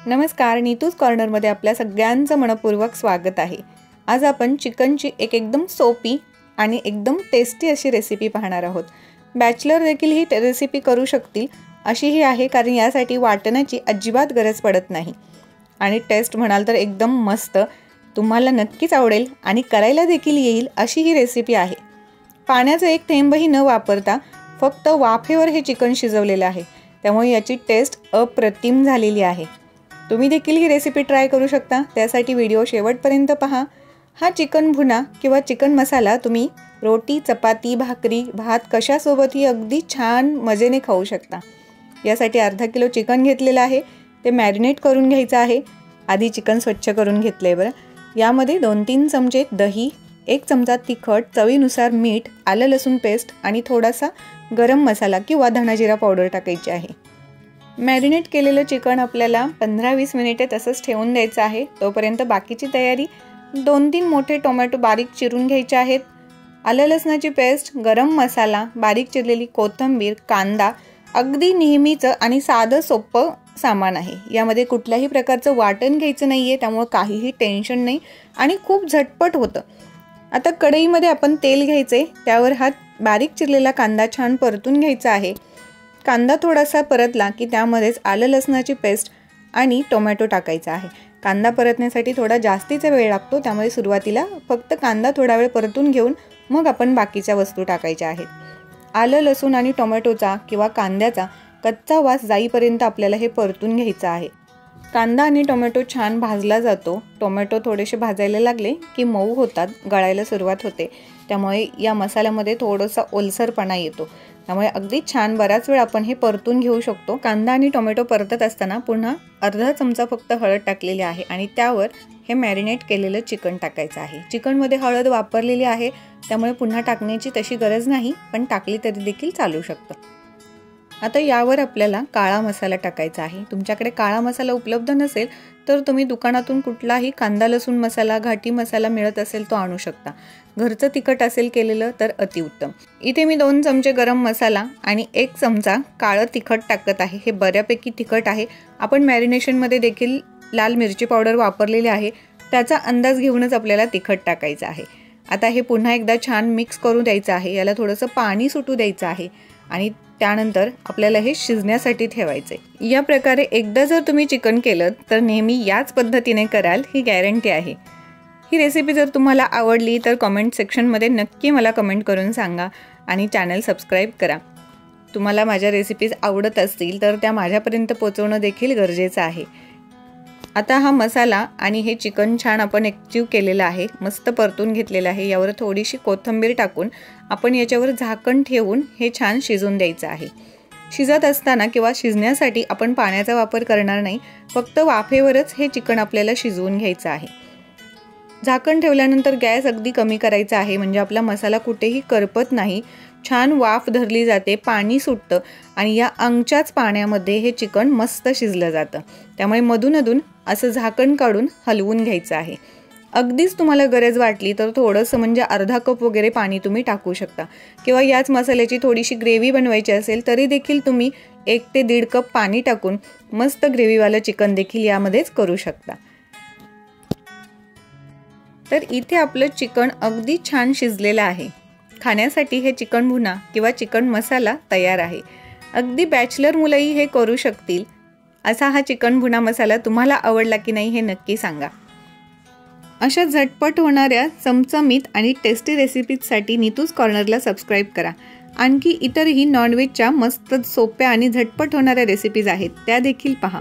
नमस्कार, नीतूज कॉर्नरमध्ये आपल्या सगळ्यांचं मनपूर्वक स्वागत आहे। आज आपण चिकनची एकदम सोपी आणि एकदम टेस्टी अशी रेसिपी पाहणार आहोत। बॅचलर देखील ही रेसिपी करू शकतील अशी ही आहे, कारण यासाठी वाटणाची अजिबात गरज पडत नाही आणि टेस्ट म्हणाल तर एकदम मस्त, तुम्हाला नक्कीच आवडेल आणि करायला देखील येईल अशी ही रेसिपी आहे। पाण्याचा एक थेंबही न वापरता फक्त वाफेवर हे चिकन शिजवलेले आहे, त्यामुळे याची टेस्ट अप्रतिम झालेली आहे। तुम्ही देखील ही रेसिपी ट्राय करू शकता। त्यासाठी व्हिडिओ शेवटपर्यंत पहा। हा चिकन भुना किंवा चिकन मसाला तुम्ही रोटी, चपाती, भाकरी, भात कशासोबतही अगदी छान मजेने खाऊ शकता। यासाठी अर्धा किलो चिकन घेतलेलं आहे, ते मॅरिनेट करून घ्यायचं आहे। आधी चिकन स्वच्छ करून घेतले बरं। यामध्ये 2-3 चमचे दही, 1 चमचा तिखट, चवीनुसार मीठ, आलं लसूण पेस्ट आणि थोडासा गरम मसाला किंवा धना जिरा पावडर टाकायची आहे। मॅरिनेट केलेलं चिकन आपल्याला 15-20 मिनिटे तसंच ठेवून द्यायचं आहे। तोपर्यंत बाकीची तयारी 2-3 मोठे टोमॅटो बारीक चिरून घ्यायचे आहेत। आलं लसणाची पेस्ट, गरम मसाला, बारीक चिरलेली कोथिंबीर, कांदा, अगदी नेहमीचं आणि साधं सोपं सामान आहे। यामध्ये कुठल्याही प्रकारचं वाटण घ्यायचं नाहीये, त्यामुळे काहीही टेन्शन नाही आणि खूप झटपट होतं। आता कढईमध्ये आपण तेल घ्यायचे, त्यावर हा बारीक चिरलेला कांदा छान परतून घ्यायचा आहे। कांदा थोडासा परतला की त्यामध्येच आलं लसणाची पेस्ट आणि टोमॅटो टाकायचा आहे। कांदा परतण्यासाठी थोडा जास्तीचा वेळ लागतो, त्यामुळे सुरुवातीला फक्त कांदा थोडा वेळ परतून घेऊन मग आपण बाकीच्या वस्तू टाकायच्या आहेत। आलं लसूण आणि टोमॅटोचा किंवा कांद्याचा कच्चा वास जाईपर्यंत आपल्याला हे परतून घ्यायचं आहे। कांदा आणि टोमॅटो छान भाजला जातो। टोमॅटो थोडेसे भाजायला लागले की मऊ होतात, गळायला सुरुवात होते, त्यामुळे या मसाल्यामध्ये थोडासा ओलसरपणा येतो। त्यामुळे अगदी छान बराच वेळ आपण हे परतून घेऊ शकतो। कांदा आणि टोमॅटो परतत असताना पुन्हा अर्धा चमचा फक्त हळद टाकलेली आहे आणि त्यावर हे मॅरिनेट केलेलं चिकन टाकायचं आहे। चिकनमध्ये हळद वापरलेली आहे, त्यामुळे पुन्हा टाकण्याची तशी गरज नाही, पण टाकली तरी देखील चालू शकतं। आता यावर आपल्याला काळा मसाला टाकायचा आहे। तुमच्याकडे काळा मसाला उपलब्ध नसेल तर तुम्ही दुकानातून कुठलाही कांदा लसूण मसाला, घाटी मसाला मिळत असेल तो आणू शकता। घरचं तिखट असेल केलेलं तर अतिउत्तम। इथे मी 2 चमचे गरम मसाला आणि 1 चमचा काळं तिखट टाकत आहे। हे बऱ्यापैकी तिखट आहे। आपण मॅरिनेशनमध्ये देखील लाल मिरची पावडर वापरलेली आहे, त्याचा अंदाज घेऊनच आपल्याला तिखट टाकायचं आहे। आता हे पुन्हा एकदा छान मिक्स करू द्यायचं आहे। याला थोडंसं पाणी सुटू द्यायचं आहे आणि त्यानंतर आपल्याला हे शिजण्यासाठी ठेवायचे। या प्रकारे एकदा जर तुम्ही चिकन केलं तर नेहमी याच पद्धतीने कराल, ही गॅरंटी आहे। ही रेसिपी जर तुम्हाला आवडली तर कमेंट सेक्शनमध्ये नक्की मला कमेंट करून सांगा आणि चॅनल सबस्क्राईब करा। तुम्हाला माझ्या रेसिपीज आवडत असतील तर त्या माझ्यापर्यंत पोहोचवणं देखील गरजेचं आहे। आता हा मसाला आणि हे चिकन छान आपण एकजीव केलेला आहे, मस्त परतून घेतलेला आहे। यावर थोडीशी कोथिंबीर टाकून आपण याच्यावर झाकण ठेवून हे छान शिजून द्यायचं आहे। शिजत असताना किंवा शिजण्यासाठी आपण पाण्याचा वापर करणार नाही, फक्त वाफेवरच हे चिकन आपल्याला शिजवून घ्यायचं आहे। झाकण ठेवल्यानंतर गॅस अगदी कमी करायचा आहे, म्हणजे आपला मसाला कुठेही करपत नाही, छान वाफ धरली जाते, पाणी सुटतं आणि या अंगच्याच पाण्यामध्ये हे चिकन मस्त शिजलं जातं। त्यामुळे मधून असं झाकण काढून हलवून घ्यायचं आहे। अगदीच तुम्हाला गरज वाटली तर थोडंसं म्हणजे अर्धा कप वगैरे पाणी तुम्ही टाकू शकता, किंवा याच मसाल्याची थोडीशी ग्रेव्ही बनवायची असेल तरी देखील तुम्ही 1 ते 1.5 कप पाणी टाकून मस्त ग्रेव्हीवालं चिकन देखील यामध्येच करू शकता। तर इथे आपलं चिकन अगदी छान शिजलेलं आहे। खाण्यासाठी हे चिकन भुना किंवा चिकन मसाला तयार आहे। अगदी बॅचलर मुलंही हे करू शकतील असा हा चिकन भुना मसाला तुम्हाला आवडला की नाही हे नक्की सांगा। अशा झटपट होणाऱ्या चमचमीत आणि टेस्टी रेसिपीजसाठी नीतूज कॉर्नरला सबस्क्राईब करा। आणखी इतरही नॉनव्हेजच्या मस्त सोप्या आणि झटपट होणाऱ्या रेसिपीज आहेत, त्या देखील पहा।